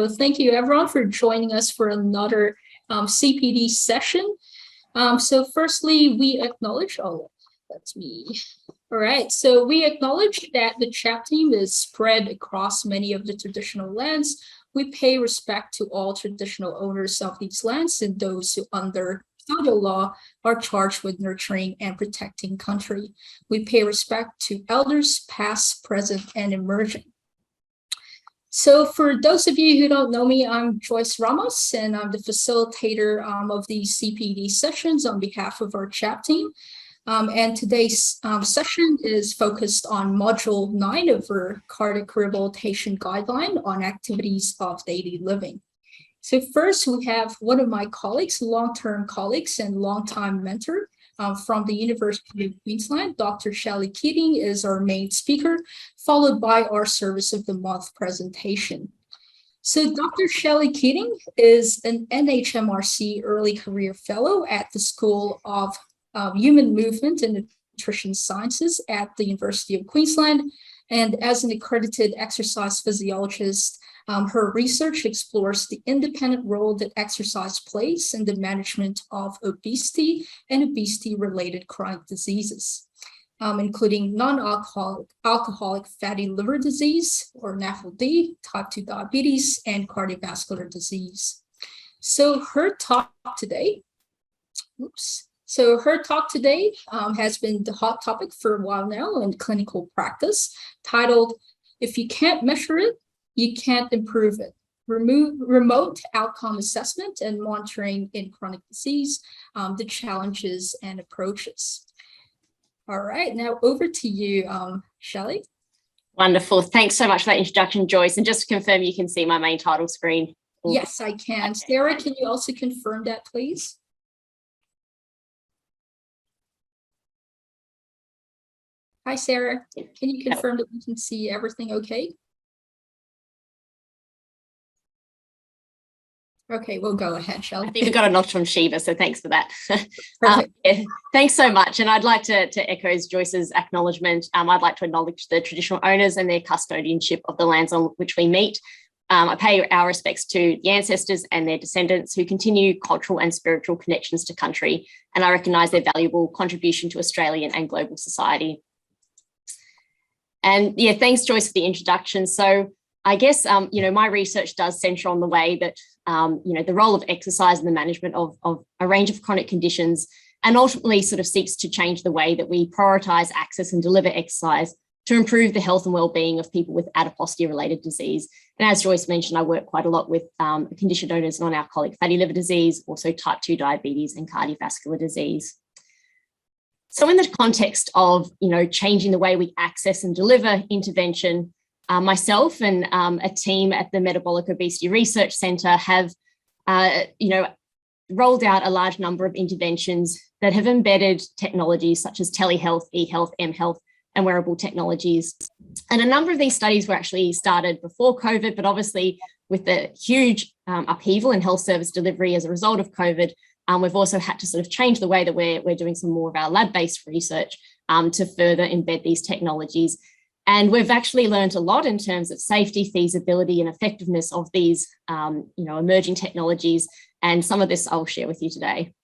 thank you everyone for joining us for another CPD session. So firstly, we acknowledge, that's me. All right, so we acknowledge that the CHAP team is spread across many of the traditional lands. We pay respect to all traditional owners of these lands and those who under federal law are charged with nurturing and protecting country. We pay respect to elders past, present, and emerging. So for those of you who don't know me, I'm Joyce Ramos, and I'm the facilitator of these CPD sessions on behalf of our CHAP team. And today's session is focused on Module 9 of our Cardiac Rehabilitation Guideline on activities of daily living. So first, we have one of my colleagues, long-term colleagues and longtime mentor from the University of Queensland, Dr. Shelley Keating is our main speaker, followed by our Service of the Month presentation. So Dr. Shelley Keating is an NHMRC Early Career Fellow at the School of Human Movement and Nutrition Sciences at the University of Queensland. And as an accredited exercise physiologist, her research explores the independent role that exercise plays in the management of obesity and obesity-related chronic diseases, including non-alcoholic fatty liver disease, or NAFLD, type 2 diabetes, and cardiovascular disease. So her talk today, has been the hot topic for a while now in clinical practice, titled, "If You Can't Measure It, You Can't Improve It. Remote Outcome Assessment and Monitoring in Chronic Disease, the Challenges and Approaches." All right, now over to you, Shelley. Wonderful. Thanks so much for that introduction, Joyce. And just to confirm, you can see my main title screen. Yes, I can. Okay. Sarah, can you also confirm that, please? Hi, Sarah. Can you confirm that we can see everything okay? Okay, we'll go ahead, Shelley. I think we got a nod from Sheeba, so thanks for that. Yeah, thanks so much. And I'd like to echo Joyce's acknowledgement. I'd like to acknowledge the traditional owners and their custodianship of the lands on which we meet. I pay our respects to the ancestors and their descendants who continue cultural and spiritual connections to country, and I recognise their valuable contribution to Australian and global society. And yeah, thanks, Joyce, for the introduction. So I guess, my research does centre on the way that, the role of exercise in the management of a range of chronic conditions, and ultimately sort of seeks to change the way that we prioritise access and deliver exercise to improve the health and well-being of people with adiposity-related disease. And as Joyce mentioned, I work quite a lot with a condition known as non-alcoholic fatty liver disease, also type 2 diabetes and cardiovascular disease. So in the context of, changing the way we access and deliver intervention, myself and a team at the Metabolic Obesity Research Centre have, rolled out a large number of interventions that have embedded technologies such as telehealth, e-health, m-health, and wearable technologies. And a number of these studies were actually started before COVID, but obviously with the huge upheaval in health service delivery as a result of COVID, we've also had to sort of change the way that we're doing some more of our lab-based research to further embed these technologies. And we've actually learned a lot in terms of safety, feasibility, and effectiveness of these, emerging technologies. And some of this I'll share with you today.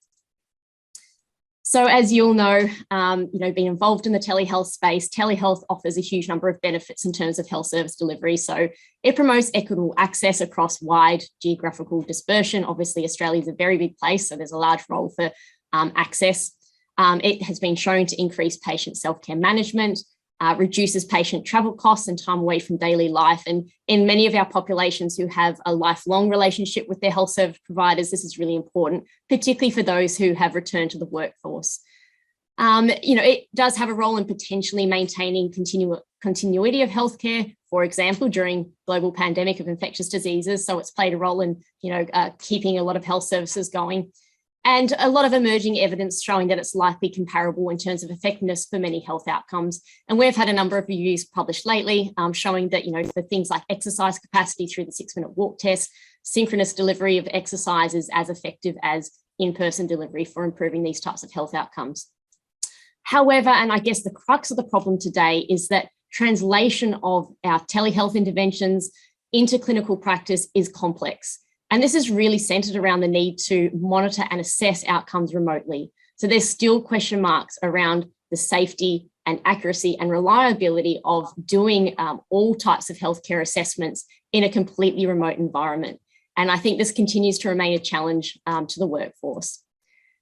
So as you'll know, being involved in the telehealth space, telehealth offers a huge number of benefits in terms of health service delivery. So it promotes equitable access across wide geographical dispersion. Obviously, Australia is a very big place, so there's a large role for access. It has been shown to increase patient self-care management, reduces patient travel costs and time away from daily life. And in many of our populations who have a lifelong relationship with their health service providers, this is really important, particularly for those who have returned to the workforce. It does have a role in potentially maintaining continuity of healthcare, for example, during global pandemic of infectious diseases. So it's played a role in, keeping a lot of health services going. And a lot of emerging evidence showing that it's likely comparable in terms of effectiveness for many health outcomes. And we've had a number of reviews published lately showing that, for things like exercise capacity through the 6-minute walk test, synchronous delivery of exercise is as effective as in-person delivery for improving these types of health outcomes. However, and I guess the crux of the problem today is that translation of our telehealth interventions into clinical practice is complex. And this is really centered around the need to monitor and assess outcomes remotely. So there's still question marks around the safety and accuracy and reliability of doing all types of healthcare assessments in a completely remote environment. And I think this continues to remain a challenge to the workforce.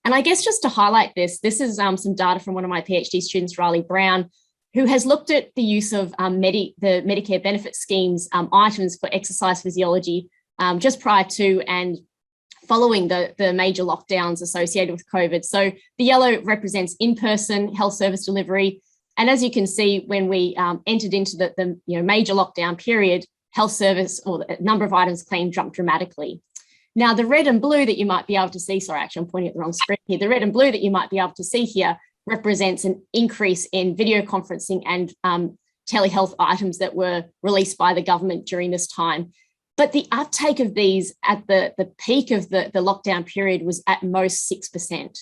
And I guess just to highlight this is some data from one of my PhD students, Riley Brown, who has looked at the use of the Medicare benefit schemes items for exercise physiology just prior to and following the major lockdowns associated with COVID. So the yellow represents in-person health service delivery. And as you can see, when we entered into the major lockdown period, health service or the number of items claimed jumped dramatically. Now, the red and blue that you might be able to see, sorry, actually, I'm pointing at the wrong screen here. The red and blue that you might be able to see here represents an increase in video conferencing and telehealth items that were released by the government during this time. But the uptake of these at the peak of the lockdown period was at most 6%.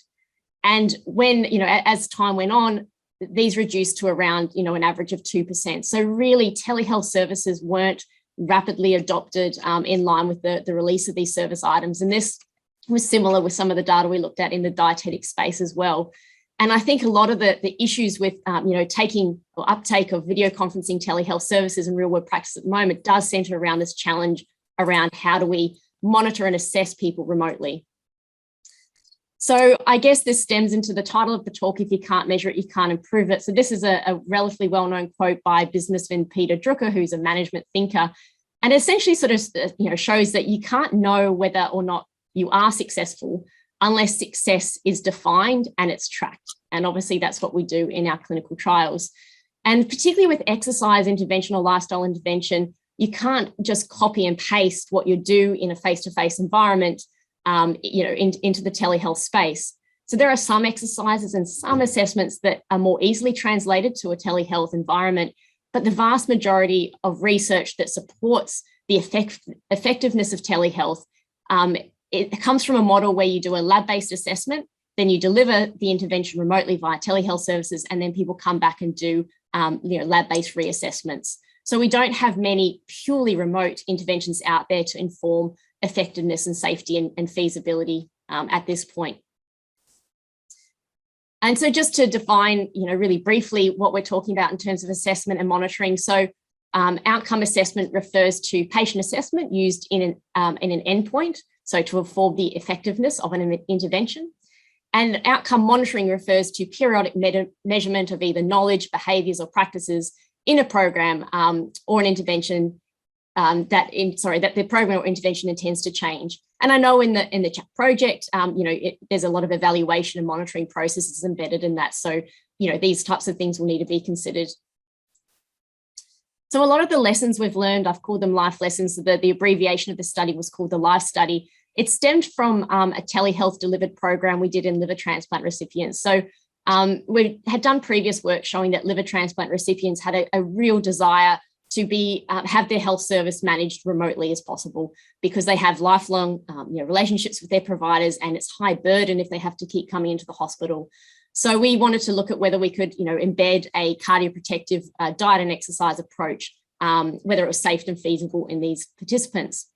And when, as time went on, these reduced to around, an average of 2%. So really telehealth services weren't rapidly adopted in line with the release of these service items. And this was similar with some of the data we looked at in the dietetic space as well. And I think a lot of the issues with, taking or uptake of video conferencing telehealth services in real world practice at the moment does center around this challenge around how do we monitor and assess people remotely. So I guess this stems into the title of the talk, if you can't measure it, you can't improve it. So this is a relatively well-known quote by businessman Peter Drucker, who's a management thinker, and essentially sort of shows that you can't know whether or not you are successful unless success is defined and it's tracked. And obviously that's what we do in our clinical trials. And particularly with exercise intervention or lifestyle intervention, you can't just copy and paste what you do in a face-to-face environment into the telehealth space. So there are some exercises and some assessments that are more easily translated to a telehealth environment, but the vast majority of research that supports the effectiveness of telehealth, it comes from a model where you do a lab-based assessment, then you deliver the intervention remotely via telehealth services, and then people come back and do lab-based reassessments. So we don't have many purely remote interventions out there to inform effectiveness and safety and feasibility at this point. And so just to define, really briefly what we're talking about in terms of assessment and monitoring. So outcome assessment refers to patient assessment used in an endpoint, so to inform the effectiveness of an intervention. And outcome monitoring refers to periodic measurement of either knowledge, behaviours or practices in a program or an intervention that the program or intervention intends to change. And I know in the CHAP project, there's a lot of evaluation and monitoring processes embedded in that. So, these types of things will need to be considered. So a lot of the lessons we've learned, I've called them life lessons. The abbreviation of the study was called the LIFE study. It stemmed from a telehealth delivered program we did in liver transplant recipients. So we had done previous work showing that liver transplant recipients had a real desire to have their health service managed remotely as possible because they have lifelong relationships with their providers, and it's high burden if they have to keep coming into the hospital. So we wanted to look at whether we could embed a cardioprotective diet and exercise approach, whether it was safe and feasible in these participants.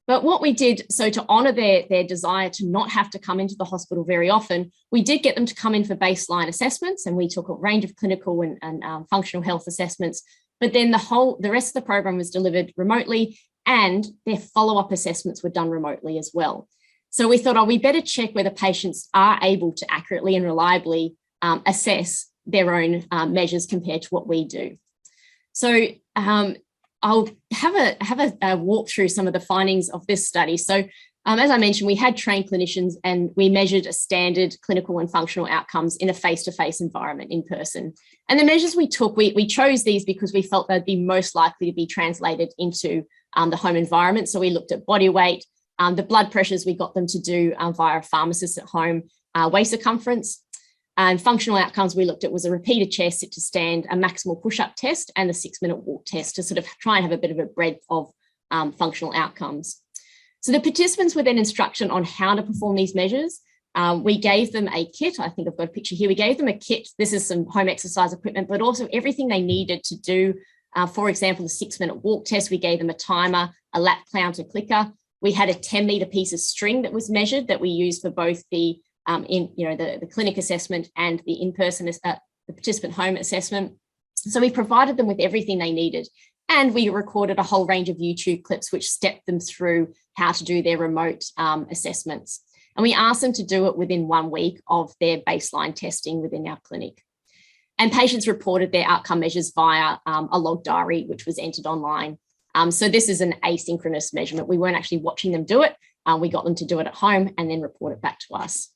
But what we did, so to honour their desire to not have to come into the hospital very often, we did get them to come in for baseline assessments, and we took a range of clinical and functional health assessments. But then the rest of the program was delivered remotely, and their follow-up assessments were done remotely as well. So we thought, we better check whether patients are able to accurately and reliably assess their own measures compared to what we do. So I'll have a walk through some of the findings of this study. So as I mentioned, we had trained clinicians and we measured a standard clinical and functional outcomes in a face-to-face environment in person. And the measures we took, we chose these because we felt they'd be most likely to be translated into the home environment. So we looked at body weight, the blood pressures we got them to do via a pharmacist at home, waist circumference, and functional outcomes we looked at was a repeated chair sit to stand, a maximal push-up test, and a 6-minute walk test to sort of try and have a bit of a breadth of functional outcomes. So the participants were then instructed on how to perform these measures. We gave them a kit. I think I've got a picture here. We gave them a kit. This is some home exercise equipment, but also everything they needed to do For example, the 6-minute walk test, we gave them a timer, a lap count, a clicker. We had a 10-meter piece of string that was measured that we used for both the the clinic assessment and the in-person, the participant home assessment. So we provided them with everything they needed. And we recorded a whole range of YouTube clips which stepped them through how to do their remote assessments. And we asked them to do it within 1 week of their baseline testing within our clinic. And patients reported their outcome measures via a log diary, which was entered online. So this is an asynchronous measurement. We weren't actually watching them do it. We got them to do it at home and then report it back to us.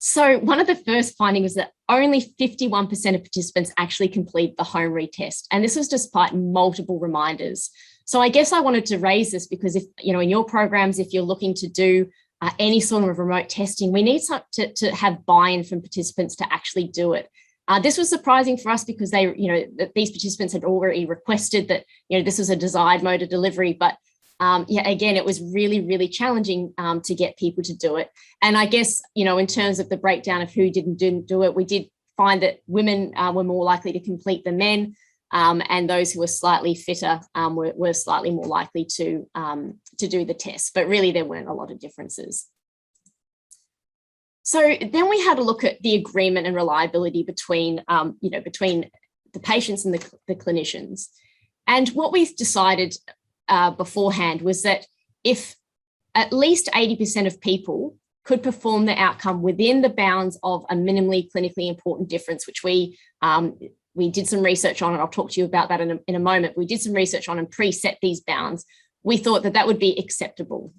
So one of the first findings was that only 51% of participants actually complete the home retest. And this was despite multiple reminders. So I guess I wanted to raise this because if, in your programs, if you're looking to do any sort of remote testing, we need to have buy-in from participants to actually do it. This was surprising for us because these participants had already requested that, this was a desired mode of delivery, but again, it was really, really challenging to get people to do it. And I guess, in terms of the breakdown of who didn't do it, we did find that women were more likely to complete than men, and those who were slightly fitter were slightly more likely to do the test. But really, there weren't a lot of differences. So then we had a look at the agreement and reliability between the patients and the clinicians. And what we've decided beforehand was that if at least 80% of people could perform the outcome within the bounds of a minimally clinically important difference, which we did some research on, and I'll talk to you about that in a moment. We did some research on and preset these bounds. We thought that would be acceptable.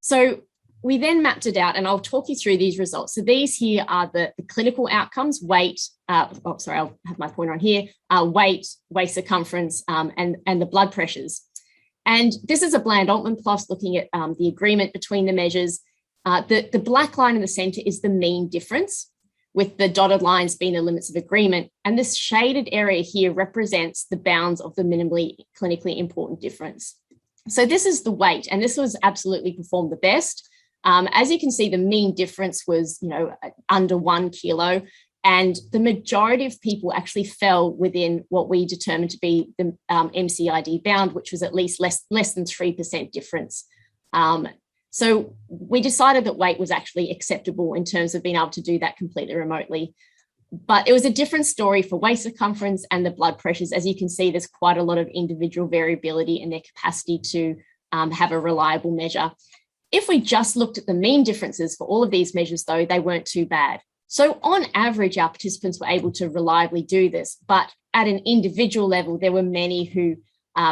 So we then mapped it out, and I'll talk you through these results. So these here are the clinical outcomes: weight. I'll have my pointer on here. Weight, waist circumference, and the blood pressures. And this is a Bland-Altman plot looking at the agreement between the measures. The black line in the centre is the mean difference, with the dotted lines being the limits of agreement. And this shaded area here represents the bounds of the minimally clinically important difference. So this is the weight, and this was absolutely performed the best. As you can see, the mean difference was, under 1 kilo, and the majority of people actually fell within what we determined to be the MCID bound, which was at least less than 3% difference. So we decided that weight was actually acceptable in terms of being able to do that completely remotely. But it was a different story for waist circumference and the blood pressures. As you can see, there's quite a lot of individual variability in their capacity to have a reliable measure. If we just looked at the mean differences for all of these measures, though, they weren't too bad. So on average, our participants were able to reliably do this, but at an individual level, there were many who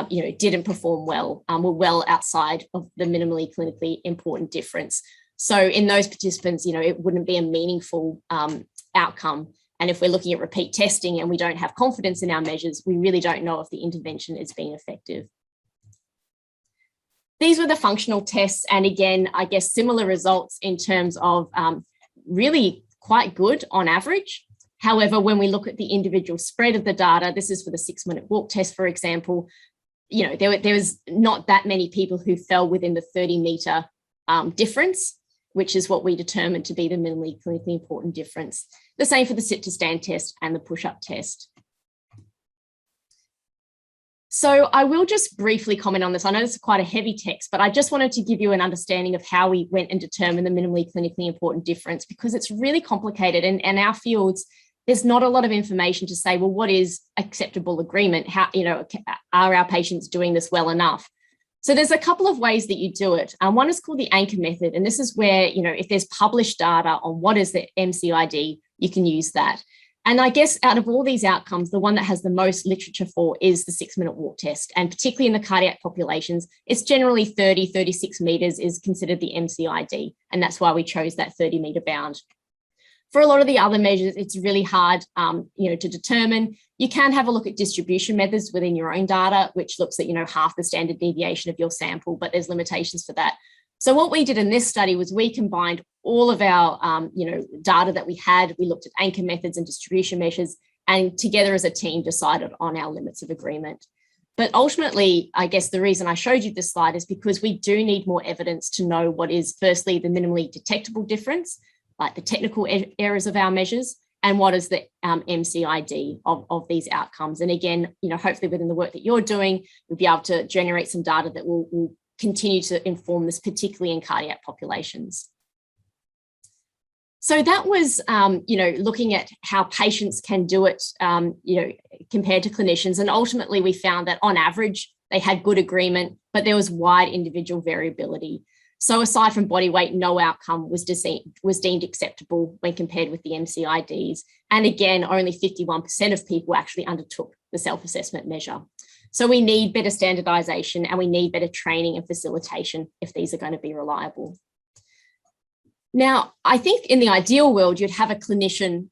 didn't perform well, were well outside of the minimally clinically important difference. So in those participants, it wouldn't be a meaningful outcome. And if we're looking at repeat testing and we don't have confidence in our measures, we really don't know if the intervention is being effective. These were the functional tests. And again, I guess similar results in terms of really quite good on average. However, when we look at the individual spread of the data, this is for the 6-minute walk test, for example, there was not that many people who fell within the 30-meter difference, which is what we determined to be the minimally clinically important difference. The same for the sit-to-stand test and the push-up test. So I will just briefly comment on this. I know this is quite a heavy text, but I just wanted to give you an understanding of how we went and determined the minimally clinically important difference, because it's really complicated. And our fields, there's not a lot of information to say, well, what is acceptable agreement? How, are our patients doing this well enough? So there's a couple of ways that you do it. One is called the anchor method. And this is where, if there's published data on what is the MCID, you can use that. And I guess out of all these outcomes, the one that has the most literature for is the 6-minute walk test. And particularly in the cardiac populations, it's generally 36 meters is considered the MCID. And that's why we chose that 30-meter bound. For a lot of the other measures, it's really hard, to determine. You can have a look at distribution methods within your own data, which looks at, half the standard deviation of your sample, but there's limitations for that. So what we did in this study was we combined all of our, data that we had. We looked at anchor methods and distribution measures, and together as a team decided on our limits of agreement. But ultimately, I guess the reason I showed you this slide is because we do need more evidence to know what is, firstly, the minimally detectable difference, like the technical errors of our measures, and what is the MCID of these outcomes. And again, hopefully within the work that you're doing, we'll be able to generate some data that will continue to inform this, particularly in cardiac populations. So that was, looking at how patients can do it, compared to clinicians. And ultimately, we found that on average, they had good agreement, but there was wide individual variability. So aside from body weight, no outcome was deemed acceptable when compared with the MCIDs. And again, only 51% of people actually undertook the self-assessment measure. So we need better standardization and we need better training and facilitation if these are going to be reliable. Now, I think in the ideal world, you'd have a clinician,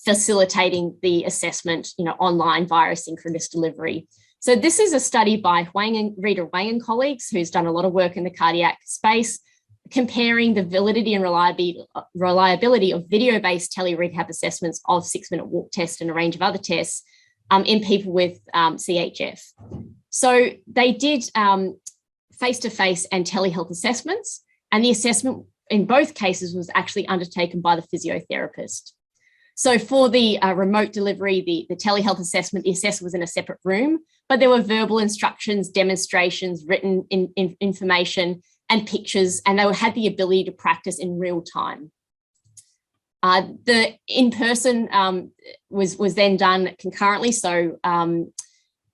facilitating the assessment, online via asynchronous delivery. So this is a study by Rita Wang and colleagues, who's done a lot of work in the cardiac space, comparing the validity and reliability of video-based tele-rehab assessments of 6-minute walk test and a range of other tests in people with CHF. So they did face-to-face and telehealth assessments, and the assessment in both cases was actually undertaken by the physiotherapist. So for the remote delivery, the telehealth assessment, the assessor was in a separate room, but there were verbal instructions, demonstrations, written information and pictures, and they had the ability to practice in real time. The in-person was then done concurrently. So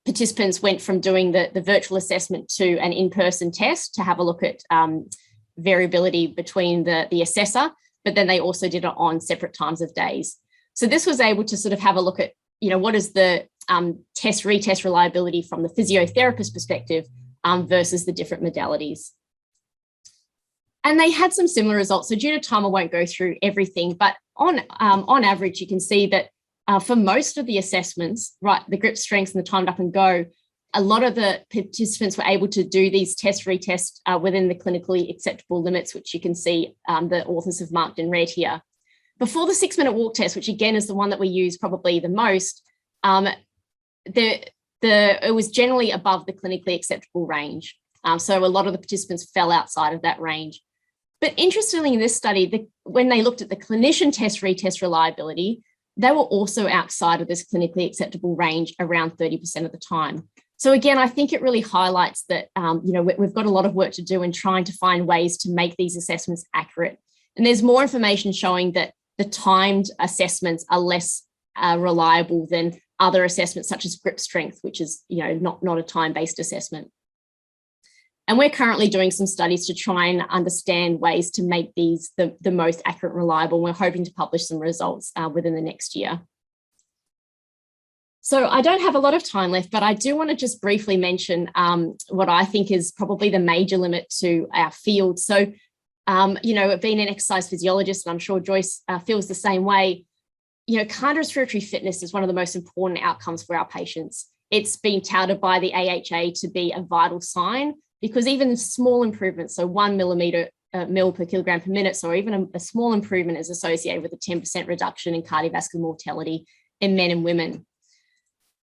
participants went from doing the virtual assessment to an in-person test to have a look at variability between the assessor, but then they also did it on separate times of days. So this was able to sort of have a look at, what is the retest reliability from the physiotherapist perspective versus the different modalities. And they had some similar results. So due to time, I won't go through everything, but on average, you can see that for most of the assessments, right, the grip strength and the timed up and go, a lot of the participants were able to do these retests within the clinically acceptable limits, which you can see the authors have marked in red here. Before the 6-minute walk test, which again is the one that we use probably the most, it was generally above the clinically acceptable range. So a lot of the participants fell outside of that range. But interestingly, in this study, when they looked at the clinician retest reliability, they were also outside of this clinically acceptable range around 30% of the time. So again, I think it really highlights that, we've got a lot of work to do in trying to find ways to make these assessments accurate. And there's more information showing that the timed assessments are less reliable than other assessments such as grip strength, which is, not a time-based assessment. And we're currently doing some studies to try and understand ways to make these the most accurate and reliable. We're hoping to publish some results within the next year. So I don't have a lot of time left, but I do want to just briefly mention what I think is probably the major limit to our field. So, being an exercise physiologist, and I'm sure Joyce feels the same way, cardiorespiratory fitness is one of the most important outcomes for our patients. It's been touted by the AHA to be a vital sign because even small improvements, so 1 mil per kilogram per minute, so even a small improvement is associated with a 10% reduction in cardiovascular mortality in men and women.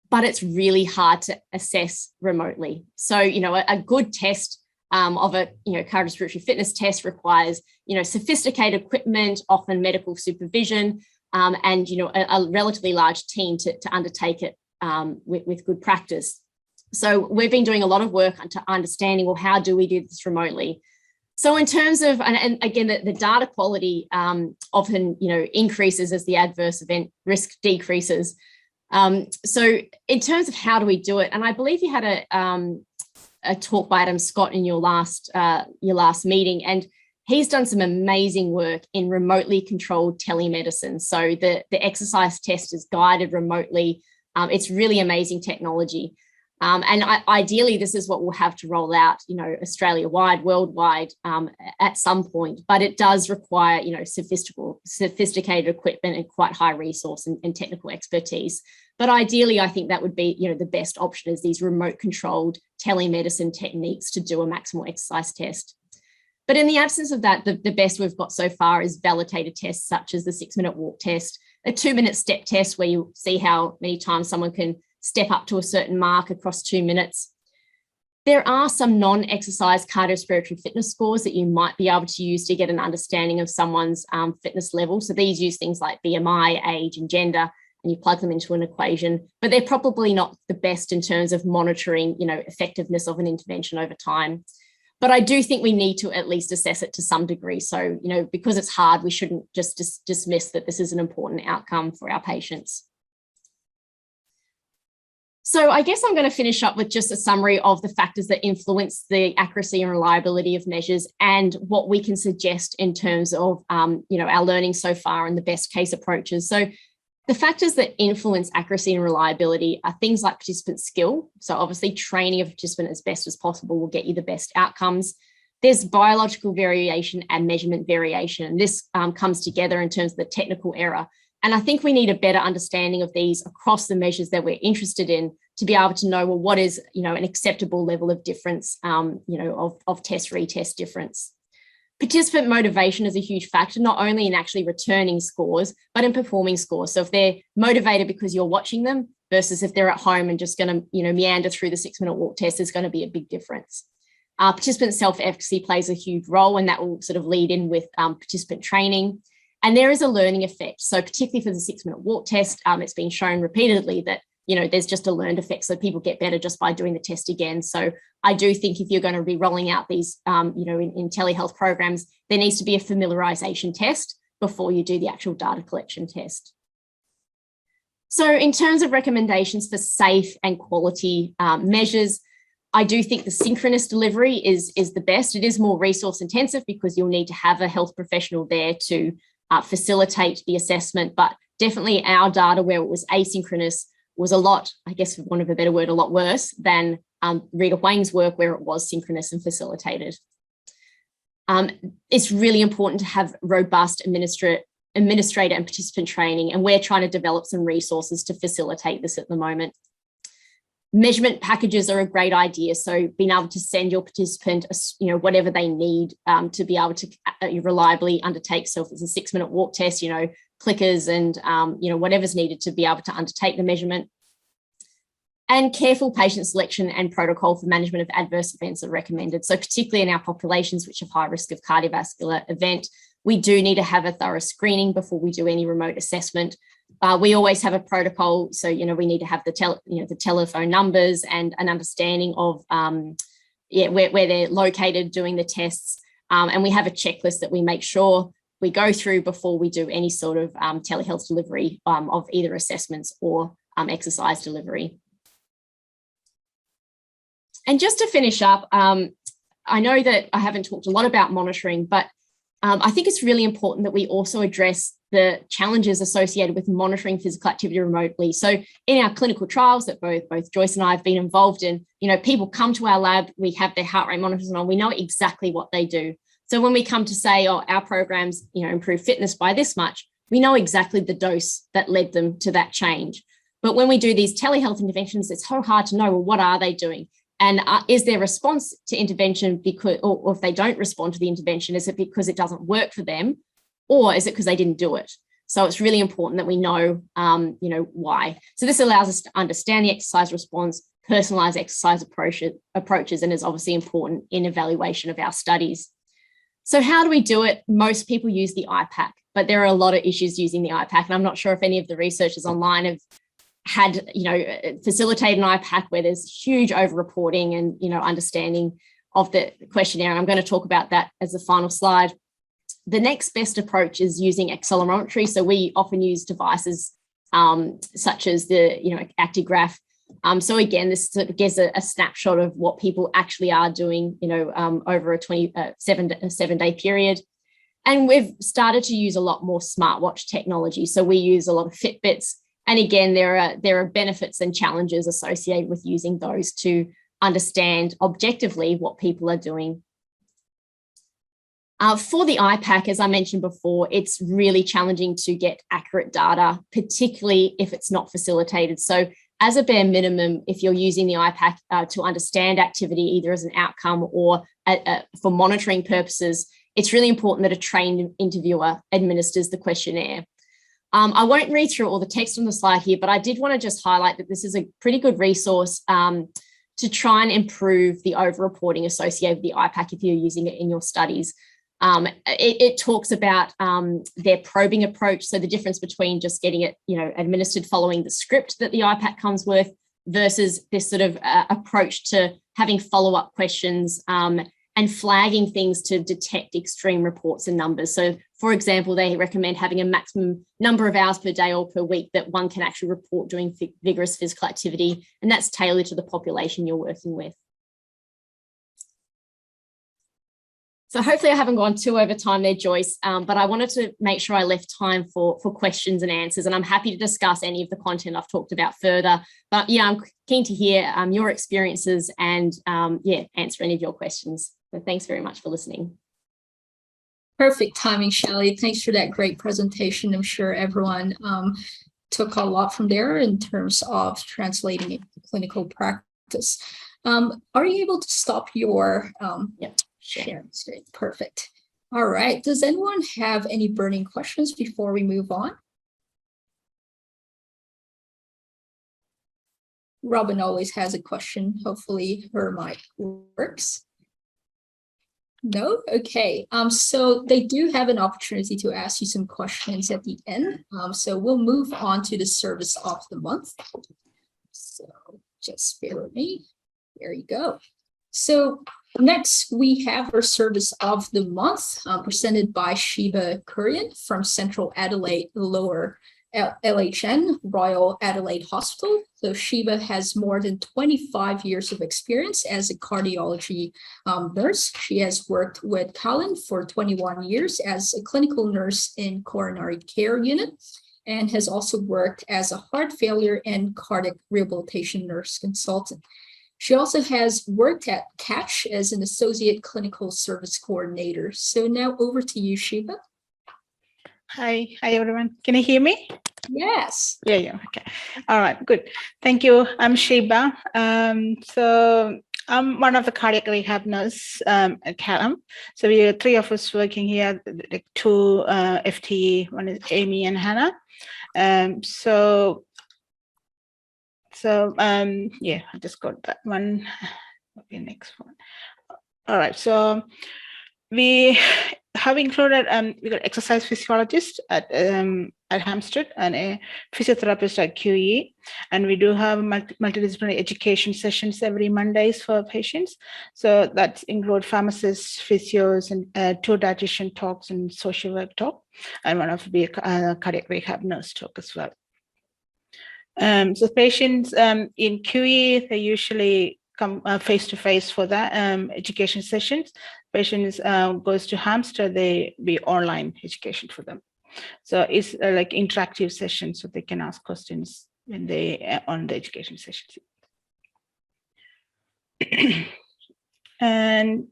But it's really hard to assess remotely. So, a good test of a, cardiorespiratory fitness test requires, sophisticated equipment, often medical supervision, and, a relatively large team to undertake it with good practice. So we've been doing a lot of work to understanding, well, how do we do this remotely? So in terms of, and again, the data quality often, increases as the adverse event risk decreases. So in terms of how do we do it, and I believe you had a talk by Adam Scott in your last meeting, and he's done some amazing work in remotely controlled telemedicine. So the exercise test is guided remotely. It's really amazing technology. And ideally, this is what we'll have to roll out, Australia-wide, worldwide at some point. But it does require, sophisticated equipment and quite high resource and technical expertise. But ideally, I think that would be, the best option is these remote-controlled telemedicine techniques to do a maximal exercise test. But in the absence of that, the best we've got so far is validated tests such as the 6-minute walk test, a 2-minute step test where you see how many times someone can step up to a certain mark across 2 minutes. There are some non-exercise cardiorespiratory fitness scores that you might be able to use to get an understanding of someone's fitness level. So these use things like BMI, age, and gender, and you plug them into an equation, but they're probably not the best in terms of monitoring, effectiveness of an intervention over time. But I do think we need to at least assess it to some degree. So, because it's hard, we shouldn't just dismiss that this is an important outcome for our patients. So I guess I'm going to finish up with just a summary of the factors that influence the accuracy and reliability of measures and what we can suggest in terms of, our learning so far and the best case approaches. So the factors that influence accuracy and reliability are things like participant skill. So obviously training a participant as best as possible will get you the best outcomes. There's biological variation and measurement variation. And this comes together in terms of the technical error. And I think we need a better understanding of these across the measures that we're interested in to be able to know, well, what is, an acceptable level of difference, of test retest difference. Participant motivation is a huge factor, not only in actually returning scores, but in performing scores. So if they're motivated because you're watching them versus if they're at home and just going to, meander through the 6-minute walk test, is going to be a big difference. Participant self-efficacy plays a huge role, and that will sort of lead in with participant training. And there is a learning effect. So particularly for the 6-minute walk test, it's been shown repeatedly that, there's just a learned effect. So people get better just by doing the test again. So I do think if you're going to be rolling out these, in telehealth programs, there needs to be a familiarization test before you do the actual data collection test. So in terms of recommendations for safe and quality measures, I do think the synchronous delivery is the best. It is more resource intensive because you'll need to have a health professional there to facilitate the assessment, but definitely our data where it was asynchronous was a lot, I guess for want of a better word, a lot worse than Rita Huang's work where it was synchronous and facilitated. It's really important to have robust administrator and participant training, and we're trying to develop some resources to facilitate this at the moment. Measurement packages are a great idea. So being able to send your participant, whatever they need to be able to reliably undertake. So if it's a 6-minute walk test, clickers and, whatever's needed to be able to undertake the measurement. And careful patient selection and protocol for management of adverse events are recommended. So particularly in our populations which have high risk of cardiovascular event, we do need to have a thorough screening before we do any remote assessment. We always have a protocol. So, we need to have the telephone numbers and an understanding of where they're located doing the tests. And we have a checklist that we make sure we go through before we do any sort of telehealth delivery of either assessments or exercise delivery. And just to finish up, I know that I haven't talked a lot about monitoring, but I think it's really important that we also address the challenges associated with monitoring physical activity remotely. So in our clinical trials that both Joyce and I have been involved in, people come to our lab, we have their heart rate monitors on, we know exactly what they do. So when we come to say, our programs, improve fitness by this much, we know exactly the dose that led them to that change. But when we do these telehealth interventions, it's so hard to know, well, what are they doing? And is their response to intervention because, or if they don't respond to the intervention, is it because it doesn't work for them, or is it because they didn't do it? So it's really important that we know, why. So this allows us to understand the exercise response, personalized exercise approaches, and is obviously important in evaluation of our studies. So how do we do it? Most people use the IPAC, but there are a lot of issues using the IPAC, and I'm not sure if any of the researchers online have had, facilitated an IPAC where there's huge over-reporting and, understanding of the questionnaire. And I'm going to talk about that as the final slide. The next best approach is using accelerometry. So we often use devices such as the, Actigraph. So again, this sort of gives a snapshot of what people actually are doing, over a 7-day period. And we've started to use a lot more smartwatch technology. So we use a lot of Fitbits. And again, there are benefits and challenges associated with using those to understand objectively what people are doing. For the IPAC, as I mentioned before, it's really challenging to get accurate data, particularly if it's not facilitated. So as a bare minimum, if you're using the IPAC to understand activity, either as an outcome or for monitoring purposes, it's really important that a trained interviewer administers the questionnaire. I won't read through all the text on the slide here, but I did want to just highlight that this is a pretty good resource to try and improve the over-reporting associated with the IPAC if you're using it in your studies. It talks about their probing approach, so the difference between just getting it, administered following the script that the IPAC comes with versus this sort of approach to having follow-up questions and flagging things to detect extreme reports and numbers. So, for example, they recommend having a maximum number of hours per day or per week that one can actually report doing vigorous physical activity, and that's tailored to the population you're working with. So hopefully I haven't gone too over time there, Joyce, but I wanted to make sure I left time for questions and answers, and I'm happy to discuss any of the content I've talked about further. But yeah, I'm keen to hear your experiences and answer any of your questions. So thanks very much for listening. Perfect timing, Shelley. Thanks for that great presentation. I'm sure everyone took a lot from there in terms of translating it to clinical practice. Are you able to stop your sharing screen? Perfect. All right. Does anyone have any burning questions before we move on? Robin always has a question. Hopefully her mic works. No? Okay. So they do have an opportunity to ask you some questions at the end. So we'll move on to the service of the month. So just bear with me. There you go. So next we have our service of the month presented by Sheeba Kurian from Central Adelaide Lower LHN, Royal Adelaide Hospital. So Sheeba has more than 25 years of experience as a cardiology nurse. She has worked with Colin for 21 years as a clinical nurse in coronary care unit and has also worked as a heart failure and cardiac rehabilitation nurse consultant. She also has worked at Catch as an associate clinical service coordinator. So now over to you, Sheeba. Hi everyone. Can you hear me? Yes. Yeah. Okay. All right. Good. Thank you. I'm Sheeba. So I'm one of the cardiac rehab nurses at Callum. So we are three of us working here. Like two FTE. One is Amy and Hannah. Yeah. I just got that one. Okay. Next one. All right. So we have included we got exercise physiologist at Hampstead and a physiotherapist at QE, and we do have multidisciplinary education sessions every Mondays for patients. So that include pharmacists, physios, and two dietitian talks and social work talk, and one of the cardiac rehab nurse talk as well. So patients in QE, they usually come face-to-face for that education sessions. Patients goes to Hampstead, they be online education for them. So it's like interactive sessions, so they can ask questions when they on the education sessions. And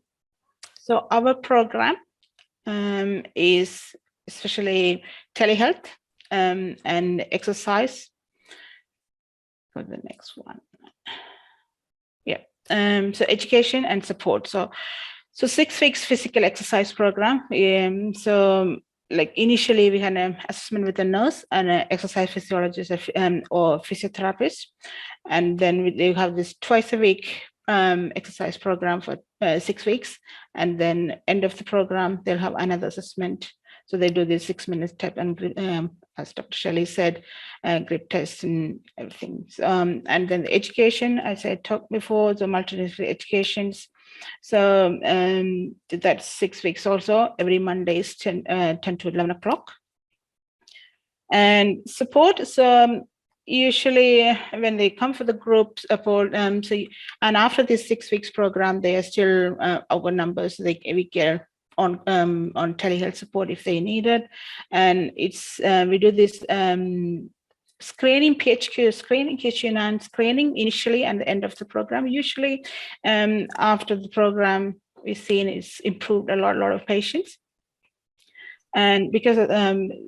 so our program is especially telehealth and exercise. Go to the next one. Yeah. So education and support. So 6 weeks physical exercise program. So like initially we had an assessment with a nurse and an exercise physiologist or physiotherapist, and then they have this twice a week exercise program for 6 weeks, and then end of the program they'll have another assessment. So they do this 6-minute step and as Dr. Shelley said, grip tests and everything. And then the education, as I talked before, the multidisciplinary educations. So that's 6 weeks also, every Monday is 10 to 11 o'clock. And support, so usually when they come for the group support, and after this 6 weeks program, they are still our numbers, we get on telehealth support if they need it. And it's we do this screening, PHQ screening, Q9 screening initially and the end of the program. Usually after the program, we've seen it's improved a lot of patients. And because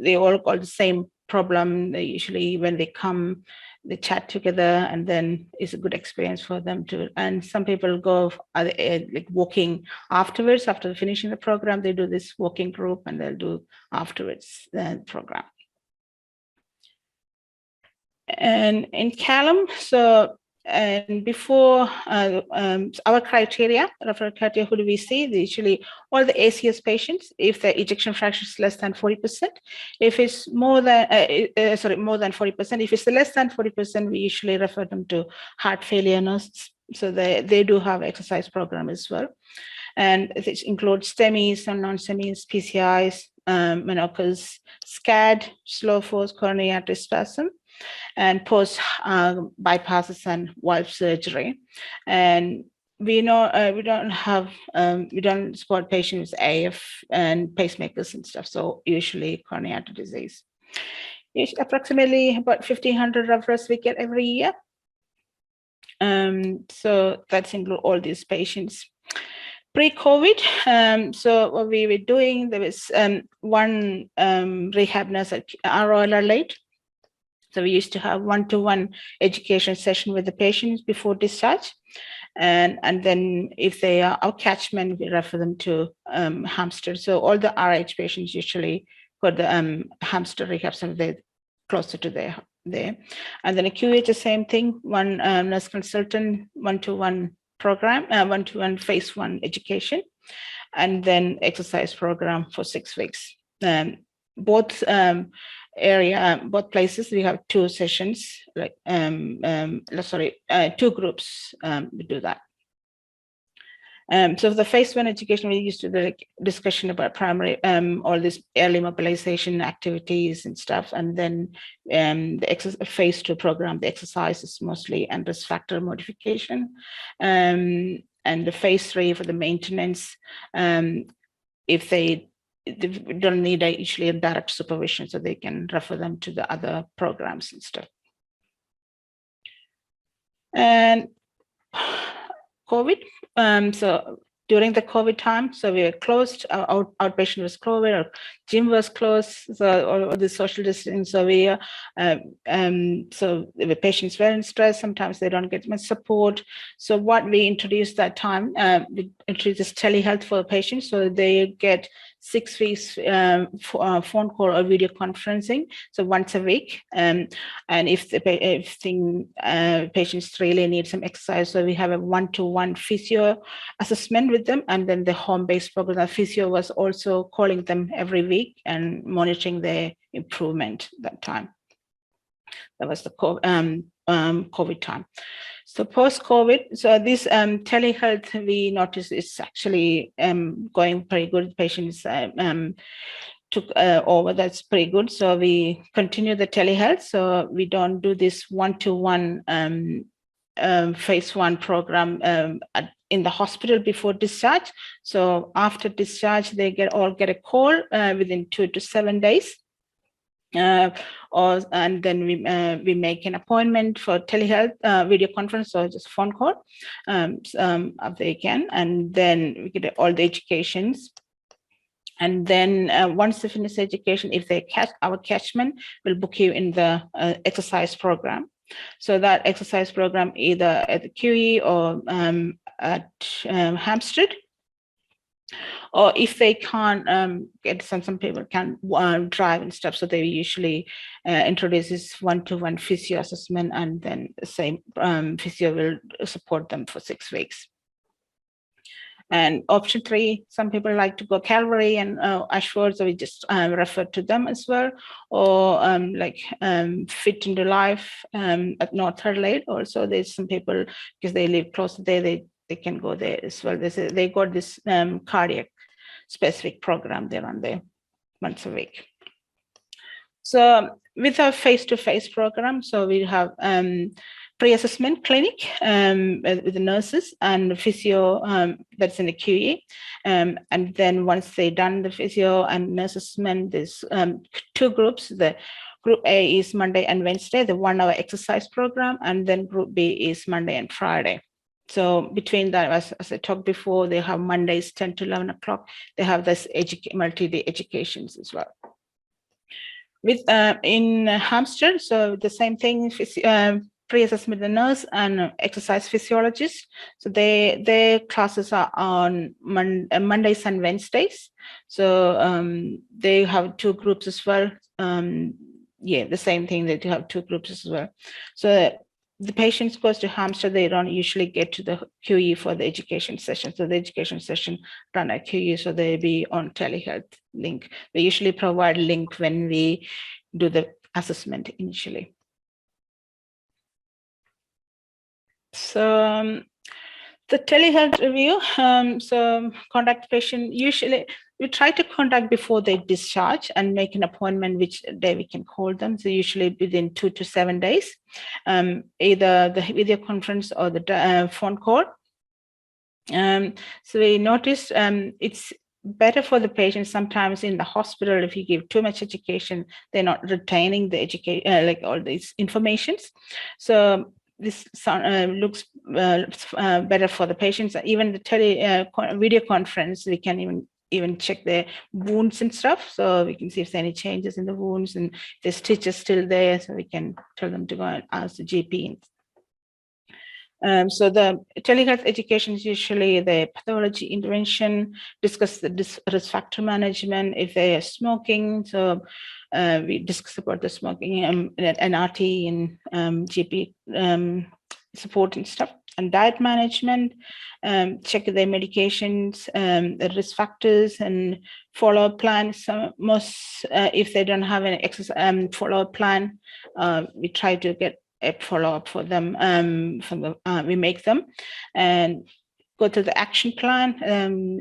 they all got the same problem, they usually, when they come, they chat together, and then it's a good experience for them too. And some people go like walking afterwards, after finishing the program, they do this walking group and they'll do afterwards the program. And in Callum, so and before our criteria, referral criteria, who do we see? Usually all the ACS patients, if the ejection fraction is less than 40%. If it's more than, more than 40%. If it's less than 40%, we usually refer them to heart failure nurses. So they do have exercise program as well. And it includes STEMIs and non-STEMIs, PCIs, menopause, SCAD, slow force coronary artery spasm, and post bypasses and valve surgery. And we know we don't support patients with AF and pacemakers and stuff. So usually coronary artery disease. Approximately about 1,500 referrals we get every year. So that's include all these patients. Pre-COVID, so what we were doing, there was one rehab nurse at Royal Adelaide. So we used to have one-to-one education session with the patients before discharge. And then if they are our catchment, we refer them to Hampstead. So all the RH patients usually got the Hampstead rehab center, they're closer to there. And then a QH, the same thing, one nurse consultant, one-to-one program, one-to-one phase 1 education, and then exercise program for 6 weeks. Both both places we have 2 sessions, like 2 groups we do that. So the phase 1 education, we used to do like discussion about primary, all this early mobilization activities and stuff. And then the phase 2 program, the exercises mostly and risk factor modification. And the phase 3 for the maintenance, if they don't need usually a direct supervision, so they can refer them to the other programs and stuff. And COVID, so during the COVID time, so we were closed, our outpatient was closed, our gym was closed, so all the social distancing, so so the patients were in stress, sometimes they don't get much support. So what we introduced that time, we introduced telehealth for the patients, so they get 6 weeks phone call or video conferencing, so once a week. And if patients really need some exercise, so we have a one-to-one physio assessment with them, and then the home-based program. The physio was also calling them every week and monitoring their improvement that time. That was the COVID time. So post-COVID, so this telehealth we noticed is actually going pretty good. Patients took over. That's pretty good. So we continue the telehealth. So we don't do this one-to-one phase 1 program in the hospital before discharge. So after discharge, they all get a call within 2 to 7 days. And then we make an appointment for telehealth video conference, or just phone call if they can, and then we get all the educations. And then once they finish education, if they catch our catchment, we'll book you in the exercise program. So that exercise program either at the QE or at Hampstead. Or if they can't get some people can't drive and stuff, so they usually introduce this one-to-one physio assessment, and then the same physio will support them for 6 weeks. And option 3, some people like to go Calvary and Ashford, so we just refer to them as well. Or Fit into Life at North Adelaide. Also, there's some people, because they live close to there, they can go there as well. They got this cardiac specific program they run there once a week. So with our face-to-face program, so we have pre-assessment clinic with the nurses and the physio that's in the QE. And then once they've done the physio and nurse assessment, there's 2 groups. The Group A is Monday and Wednesday, the 1-hour exercise program, and then Group B is Monday and Friday. So between that, as I talked before, they have Mondays 10 to 11 o'clock. They have this multi-day educations as well. With in Hampstead, so the same thing, pre-assessment the nurse and exercise physiologist. So their classes are on Mondays and Wednesdays. So they have 2 groups as well. The same thing, they do have 2 groups as well. So the patients goes to Hamster, they don't usually get to the QE for the education session. So the education session run at QE, so they be on telehealth link. We usually provide link when we do the assessment initially. So the telehealth review, so contact patient, usually we try to contact before they discharge and make an appointment which day we can call them. So usually within 2 to 7 days, either the video conference or the phone call. So we noticed it's better for the patient sometimes in the hospital. If you give too much education, they're not retaining the education, like all these informations. So this looks better for the patients. Even the video conference, we can even check their wounds and stuff, so we can see if there's any changes in the wounds and if the stitches still there, so we can tell them to go and ask the GP. So the telehealth education is usually the pathology intervention, discuss the risk factor management, if they are smoking. So we discuss about the smoking, NRT and GP support and stuff, and diet management, check their medications, the risk factors, and follow-up plans. So most, if they don't have an exercise follow-up plan, we try to get a follow-up for them. We make them and go to the action plan,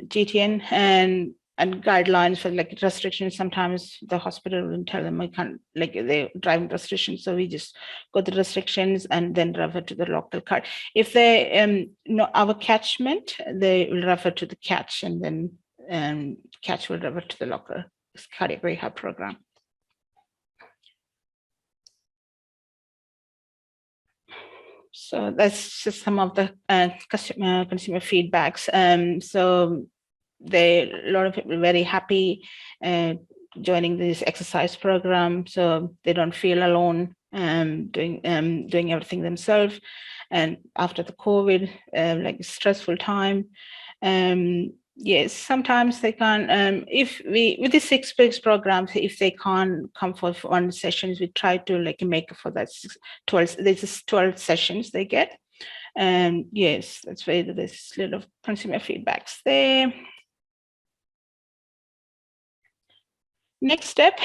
GTN, and guidelines for like restrictions. Sometimes the hospital will tell them we can't, like they driving restrictions, so we just go to restrictions and then refer to the local card. If they know our catchment, they will refer to the catch, and then catch will refer to the local cardiac rehab program. So that's just some of the consumer feedbacks. So a lot of people are very happy joining this exercise program, so they don't feel alone doing everything themselves. And after the COVID, like stressful time, yes, sometimes they can't. If we with the 6 weeks programs, if they can't come for one sessions, we try to like make for that 12. There's 12 sessions they get, and yes, that's why there's a little consumer feedbacks there. Next step,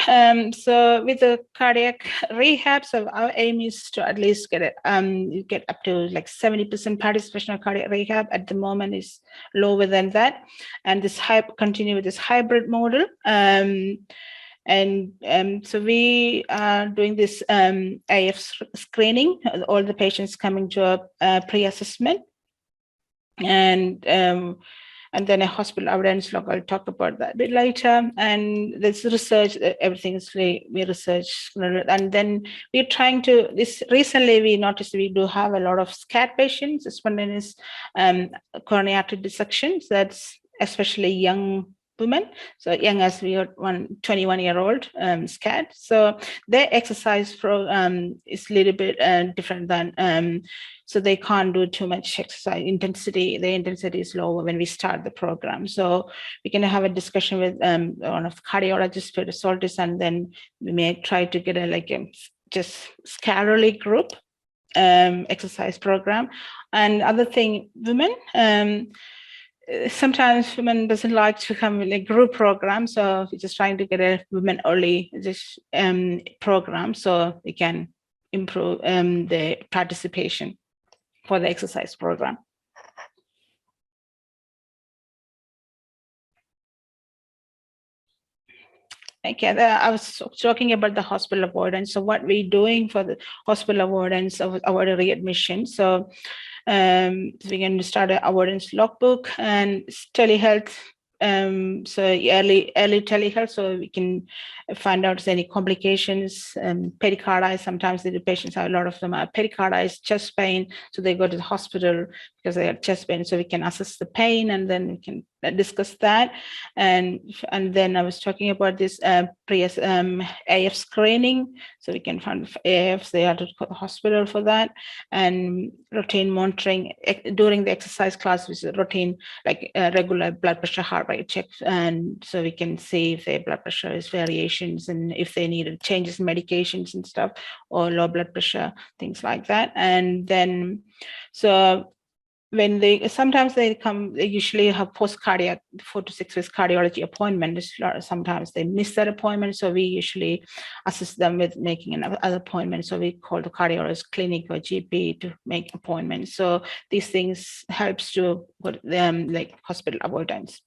so with the cardiac rehab, so our aim is to at least get it, get up to like 70% participation of cardiac rehab. At the moment is lower than that, and this continue with this hybrid model. So we are doing this AF screening, all the patients coming to a pre-assessment, and then a hospital evidence log. I'll talk about that a bit later. And there's research, everything is we research. And then we're trying to, recently we noticed we do have a lot of SCAD patients, spontaneous coronary artery dissections. That's especially young women. So young as we are 21-year-old SCAD. So their exercise program is a little bit different than, so they can't do too much exercise intensity. The intensity is lower when we start the program. So we can have a discussion with one of the cardiologists, physiologists, and then we may try to get a just scholarly group exercise program. And other thing, women, sometimes women doesn't like to come in a group program, so we're just trying to get a women only just program so we can improve the participation for the exercise program. Okay, I was talking about the hospital avoidance. So what we're doing for the hospital avoidance of avoided readmission. So we're going to start an avoidance logbook and telehealth. So early telehealth, so we can find out if there's any complications, pericarditis. Sometimes the patients have, a lot of them are pericarditis, chest pain, so they go to the hospital because they have chest pain. So we can assess the pain, and then we can discuss that. And then I was talking about this AF screening. So we can find AFs, they have to go to the hospital for that. And routine monitoring during the exercise class, which is routine, like regular blood pressure, heart rate checks. And so we can see if their blood pressure is variations and if they needed changes in medications and stuff, or low blood pressure, things like that. And then, so when sometimes they come, they usually have post-cardiac 4 to 6 weeks cardiology appointment. Sometimes they miss that appointment. So we usually assist them with making another appointment. So we call the cardiologist clinic or GP to make appointments. So these things helps to put them like hospital avoidance.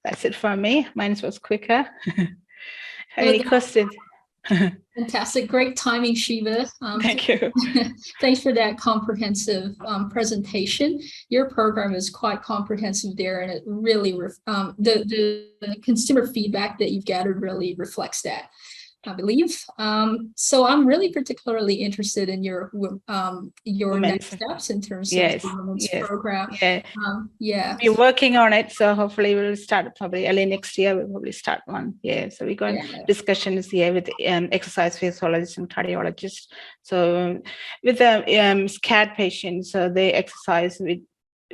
That's it for me. Mine was quicker. Any questions? Fantastic. Great timing, Sheeba. Thank you. Thanks for that comprehensive presentation. Your program is quite comprehensive there, and it really, the consumer feedback that you've gathered really reflects that, I believe. So I'm really particularly interested in your next steps in terms of the women's program. Yeah. We're working on it, so hopefully we'll start probably early next year. We'll probably start one. Yeah. So we got discussions here with exercise physiologists and cardiologists. So with the SCAD patients, so they exercise with.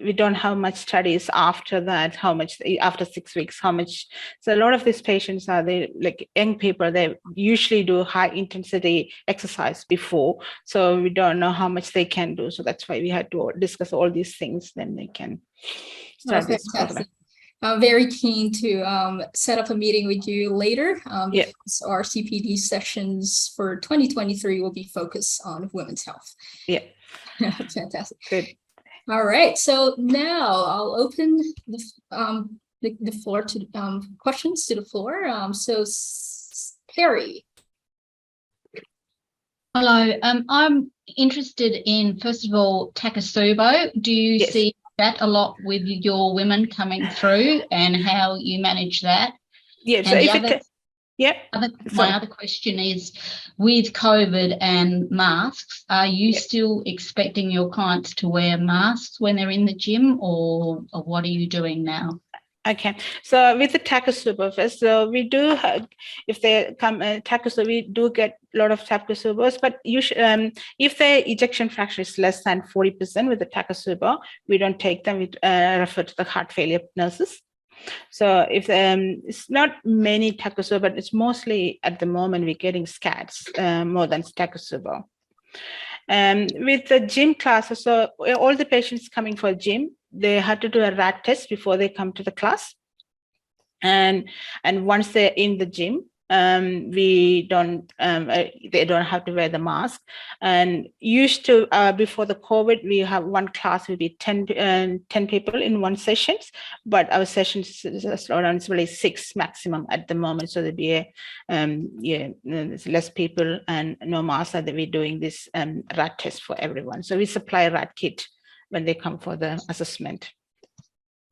We don't have much studies after that, how much after 6 weeks, how much. So a lot of these patients are they like young people, they usually do high intensity exercise before. So we don't know how much they can do. So that's why we had to discuss all these things. Then they can start this program. I'm very keen to set up a meeting with you later. Because our CPD sessions for 2023 will be focused on women's health. Yeah. Fantastic. Good. All right, so now I'll open the floor to questions to the floor. So Perry. Hello, I'm interested in, first of all, Takasubo. Do you see that a lot with your women coming through and how you manage that? Yeah, and so if my other question is, with COVID and masks, are you still expecting your clients to wear masks when they're in the gym, or what are you doing now? Okay, so with the Takasubo first, so we do have, if they come Takasubo, we do get a lot of Takasubos, but usually, if the ejection fraction is less than 40% with the Takasubo, we don't take them. We refer to the heart failure nurses. So if it's not many Takasubo, but it's mostly at the moment we're getting SCADs more than Takasubo. With the gym classes, so all the patients coming for gym, they had to do a rat test before they come to the class. And once they're in the gym, they don't have to wear the mask. And used to before the COVID, we have one class would be 10 people in one session, but our sessions slow down. It's really 6 maximum at the moment. So there'd be there's less people and no mask. That we're doing this rat test for everyone. So we supply a rat kit when they come for the assessment.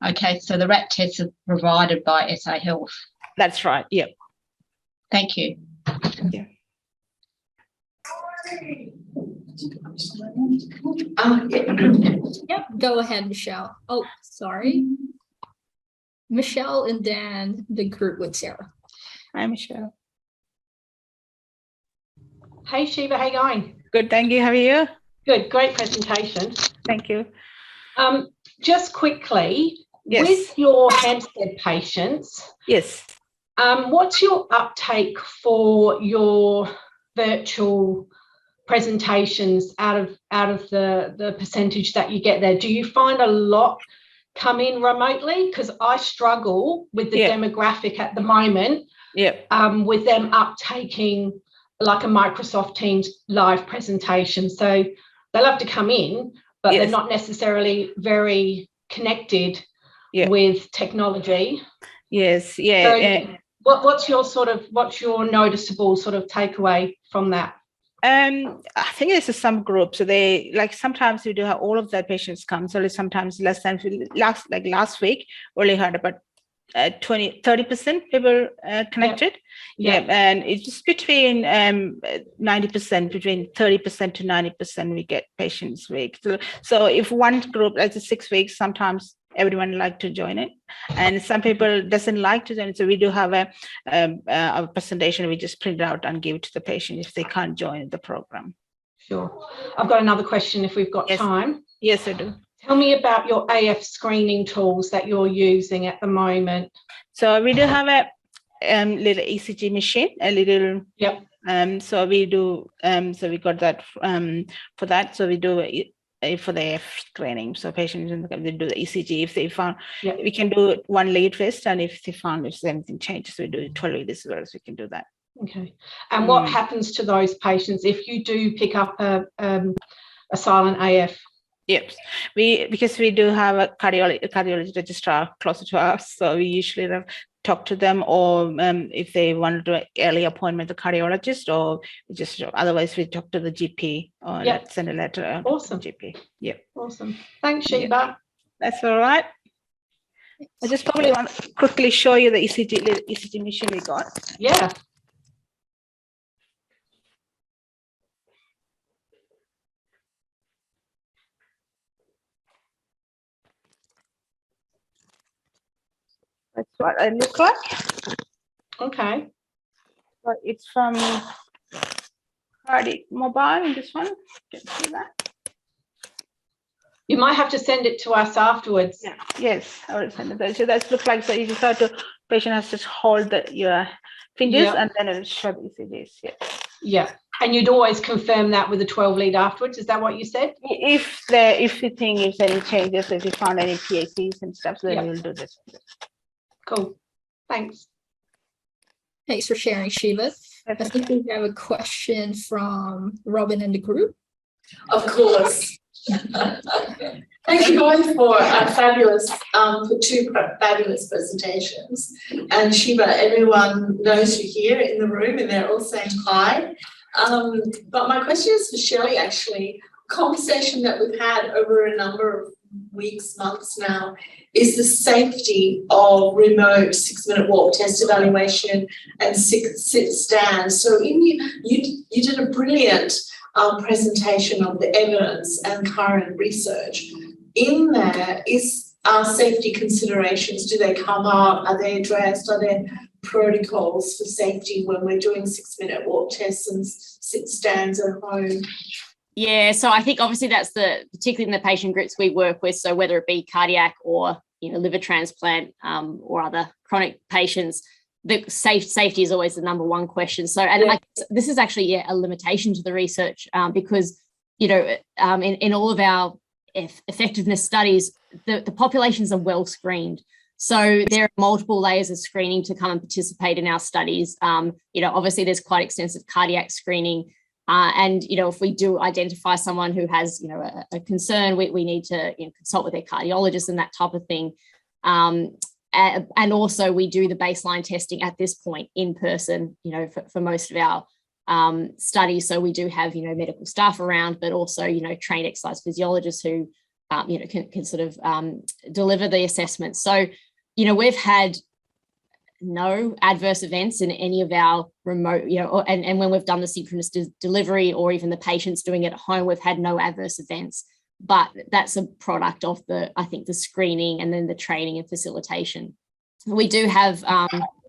Okay, so the rat tests are provided by SA Health. That's right. Yep. Thank you. Yeah. Yep, go ahead, Michelle. Oh, sorry. Michelle, and then the group with Sarah. Hi, Michelle. Hey, Sheeba, how you going? Good, thank you. How are you? Good, great presentation. Thank you. Just quickly, yes. With your Hampstead patients, yes. What's your uptake for your virtual presentations out of the percentage that you get there? Do you find a lot come in remotely? Because I struggle with the demographic at the moment. With them uptaking like a Microsoft Teams live presentation. So they love to come in, but they're not necessarily very connected with technology. Yes. So what's your noticeable sort of takeaway from that? I think there's some groups. So they sometimes we do have all of their patients come. So sometimes less than last week, only had about 30% people connected. Yep. And it's between 90%, between 30% to 90% we get patients week. So if one group, like 6 weeks, sometimes everyone like to join it, and some people doesn't like to join it. So we do have a presentation we just print out and give it to the patient if they can't join the program. Sure. I've got another question if we've got time. Yes, I do. Tell me about your AF screening tools that you're using at the moment. So we do have a little ECG machine, a little. Yep. So we do. So we got that for that. So we do it for the AF screening. So patients they do the ECG. If they found, we can do one lead first, and if they found if anything changes, we do 12 lead as well. So we can do that. Okay. And what happens to those patients if you do pick up a silent AF? Yes, because we do have a cardiology registrar closer to us, so we usually talk to them, or if they want to do an early appointment with the cardiologist, or just otherwise we talk to the GP or send a letter. Awesome. To the GP. Yep. Awesome. Thanks, Sheeba. That's all right. I just probably want to quickly show you the ECG machine we got. Yeah. That's what I look like. Okay. But it's from Cardiac Mobile in this one. You can see that. You might have to send it to us afterwards. Yeah. Yes, I will send it. So that looks like, so you just have to, patient has to hold your fingers and then it will show the ECGs. Yeah. Yeah. And you'd always confirm that with a 12 lead afterwards. Is that what you said? If you think if any changes, if you found any PACs and stuff, then we'll do this. Cool. Thanks. Thanks for sharing, Sheeba. I think we have a question from Robin and the group. Of course. Thank you both for two fabulous presentations. And Sheeba, everyone knows you here in the room and they're all saying hi. But my question is for Shelley, actually. A conversation that we've had over a number of weeks, months now, is the safety of remote 6-minute walk test evaluation and sit stand. So you did a brilliant presentation of the evidence and current research. In there is safety considerations. Do they come up? Are they addressed? Are there protocols for safety when we're doing 6-minute walk tests and sit stands at home? Yeah, so I think obviously that's particularly in the patient groups we work with, so whether it be cardiac or liver transplant or other chronic patients, the safety is always the number one question. So, and this is actually a limitation to the research because, in all of our effectiveness studies, the populations are well screened. So there are multiple layers of screening to come and participate in our studies. Obviously there's quite extensive cardiac screening. And, if we do identify someone who has, a concern, we need to consult with their cardiologist and that type of thing. And also we do the baseline testing at this point in person, for most of our studies. So we do have, medical staff around, but also, trained exercise physiologists who, can sort of deliver the assessments. So, we've had no adverse events in any of our remote, and when we've done the synchronous delivery or even the patients doing it at home, we've had no adverse events. But that's a product of the screening and then the training and facilitation. We do have,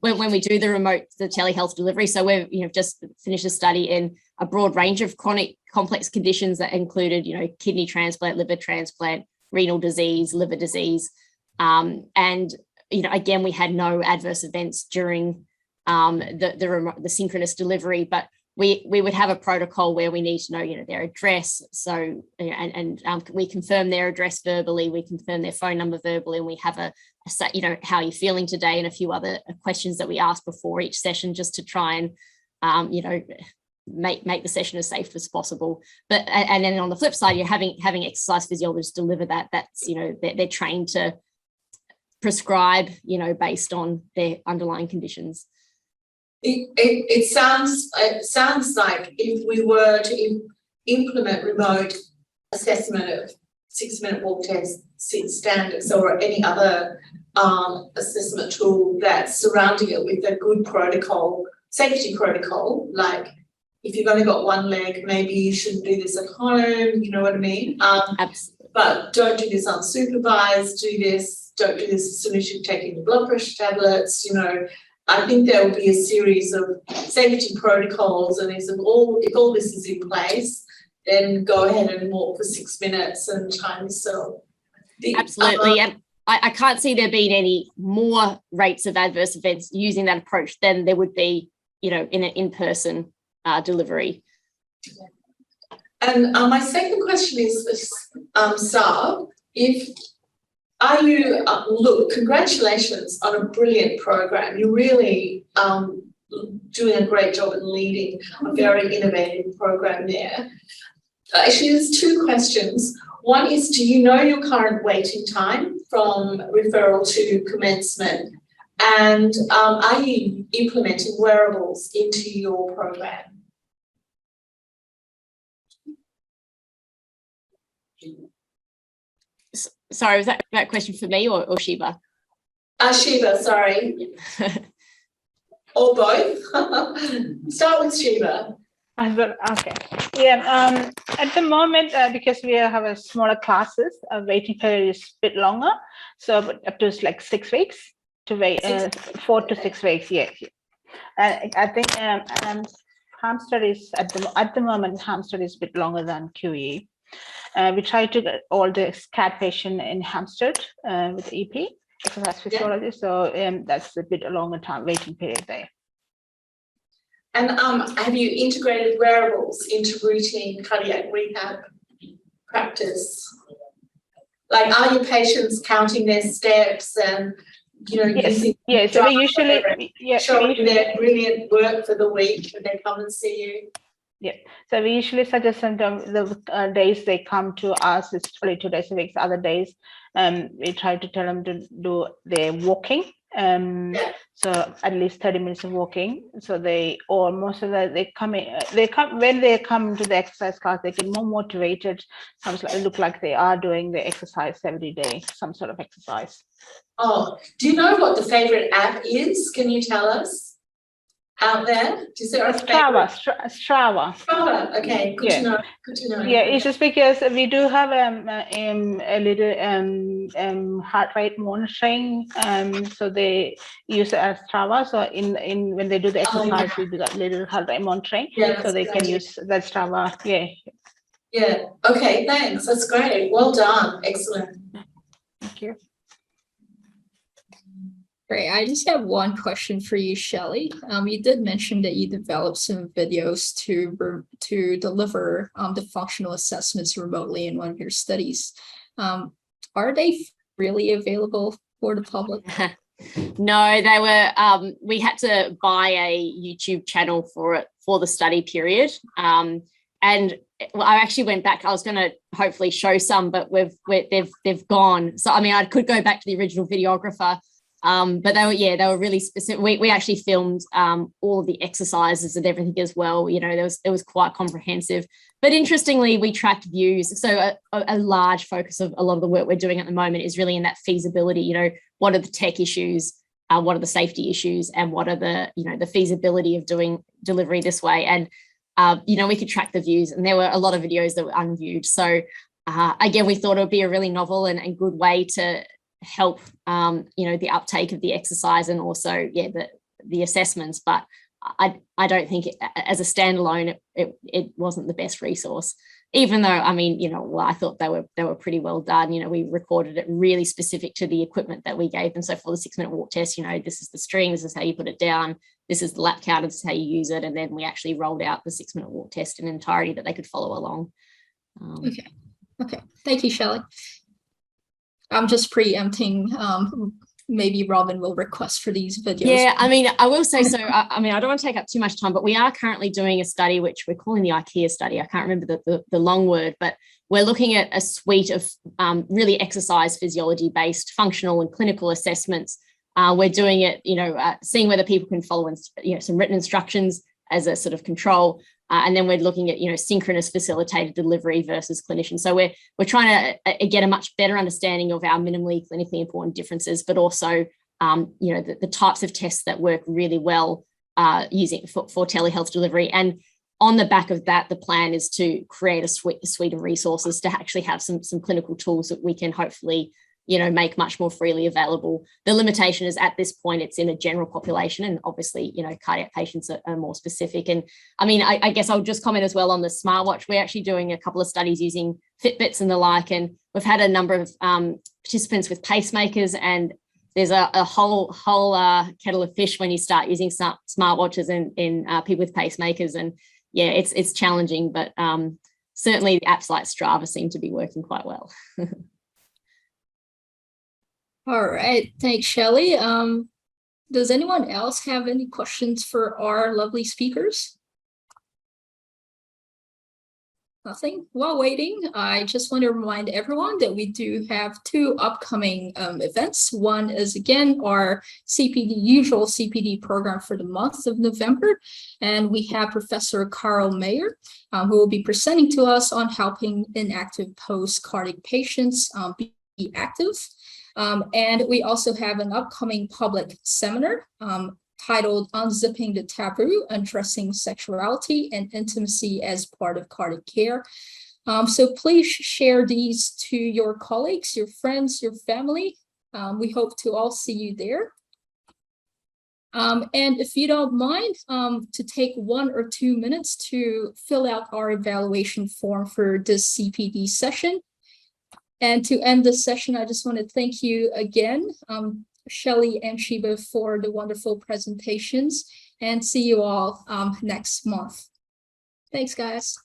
when we do the telehealth delivery, so we've just finished a study in a broad range of chronic complex conditions that included, kidney transplant, liver transplant, renal disease, liver disease. And again, we had no adverse events during the synchronous delivery, but we would have a protocol where we need to know, their address. So, and we confirm their address verbally, we confirm their phone number verbally, and we have how are you feeling today, and a few other questions that we ask before each session, just to try and, make the session as safe as possible. But, and then on the flip side, you're having exercise physiologists deliver that. That's, they're trained to prescribe, based on their underlying conditions. It sounds like if we were to implement remote assessment of 6-minute walk test, standards, or any other assessment tool that's surrounding it with a good protocol, safety protocol, like if you've only got one leg, maybe you shouldn't do this at home, you know what I mean? Absolutely. But don't do this unsupervised, don't do this as soon as you've taken your blood pressure tablets, you know. I think there will be a series of safety protocols, and if all this is in place, then go ahead and walk for 6 minutes and time yourself. Absolutely. And I can't see there being any more rates of adverse events using that approach than there would be, you know, in an in-person delivery. And my second question is, Saab, look, congratulations on a brilliant program. You're really doing a great job in leading a very innovative program there. Actually, there's 2 questions. One is, do you know your current waiting time from referral to commencement? And are you implementing wearables into your program? Sorry, was that question for me or Sheeba? Sheeba, sorry. Or both. Start with Sheeba. Okay. Yeah. At the moment, because we have a smaller classes, waiting period is a bit longer. So up to like 6 weeks to wait. 4 to 6 weeks. Yeah. I think Hampstead is at the moment. Hampstead is a bit longer than QE. We try to get all the CAT patient in Hampstead with EP, exercise physiology. So that's a bit longer time waiting period there. And have you integrated wearables into routine cardiac rehab practice? Like, are your patients counting their steps and, you know, using so we usually showing their brilliant work for the week when they come and see you? Yeah, so we usually suggest them the days they come to us, it's only 2 days a week. Other days, we try to tell them to do their walking. So at least 30 minutes of walking. So most of that when they come to the exercise class, they get more motivated. Look like they are doing the exercise every day, some sort of exercise. Oh, do you know what the favorite app is? Can you tell us? Out there? Is there a Strava. Okay, good to know. Good to know. Yeah, it's just because we do have a little heart rate monitoring. So they use it as Strava. So in when they do the exercise, we do that little heart rate monitoring. Yeah, so they can use that Strava. Yeah. Yeah. Okay. Thanks. That's great. Well done. Excellent. Thank you. Great. I just have one question for you, Shelley. You did mention that you developed some videos to deliver the functional assessments remotely in one of your studies. Are they really available for the public? No, they were. We had to buy a YouTube channel for the study period, and I actually went back. I was going to hopefully show some, but they've gone. So I mean, I could go back to the original videographer. But they were really specific. We actually filmed all of the exercises and everything as well. You know, it was quite comprehensive. But interestingly, we tracked views. So a large focus of a lot of the work we're doing at the moment is really in that feasibility. You know, what are the tech issues? What are the safety issues? And what are the feasibility of doing delivery this way? And we could track the views, and there were a lot of videos that were unviewed. So again, we thought it would be a really novel and good way to help the uptake of the exercise and also the assessments, but I don't think as a standalone it wasn't the best resource, even though I thought they were pretty well done. We recorded it really specific to the equipment that we gave them. So for the 6-minute walk test, this is the string, this is how you put it down, this is the lap counter, this is how you use it, and then we actually rolled out the 6-minute walk test in entirety that they could follow along. Okay, thank you, Shelley. I'm just preempting. Maybe Robin will request for these videos. Yeah, I will say so. I don't want to take up too much time, but we are currently doing a study which we're calling the IKEA study. I can't remember the long word, but we're looking at a suite of really exercise physiology based functional and clinical assessments. We're doing it, seeing whether people can follow some written instructions as a sort of control, And then we're looking at, synchronous facilitated delivery versus clinician. So we're trying to get a much better understanding of our minimally clinically important differences, but also, the types of tests that work really well using for telehealth delivery. And on the back of that, the plan is to create a suite of resources to actually have some clinical tools that we can hopefully make much more freely available. The limitation is at this point, it's in a general population, and obviously, cardiac patients are more specific. And I mean, I guess I'll just comment as well on the smartwatch. We're actually doing a couple of studies using Fitbits and the like, and we've had a number of participants with pacemakers, and there's a whole kettle of fish when you start using smartwatches in people with pacemakers. And yeah, it's challenging, but certainly the apps like Strava seem to be working quite well. All right, thanks, Shelley. Does anyone else have any questions for our lovely speakers? Nothing? While waiting, I just want to remind everyone that we do have 2 upcoming events. One is, again, our usual CPD program for the month of November. And we have Professor Carl Mayer, who will be presenting to us on helping inactive post-cardiac patients be active. And we also have an upcoming public seminar titled Unzipping the Taboo, Addressing Sexuality and Intimacy as Part of Cardiac Care. So please share these to your colleagues, your friends, your family. We hope to all see you there. And if you don't mind, to take 1 or 2 minutes to fill out our evaluation form for this CPD session. And to end this session, I just want to thank you again, Shelley and Sheeba, for the wonderful presentations, and see you all next month. Thanks, guys.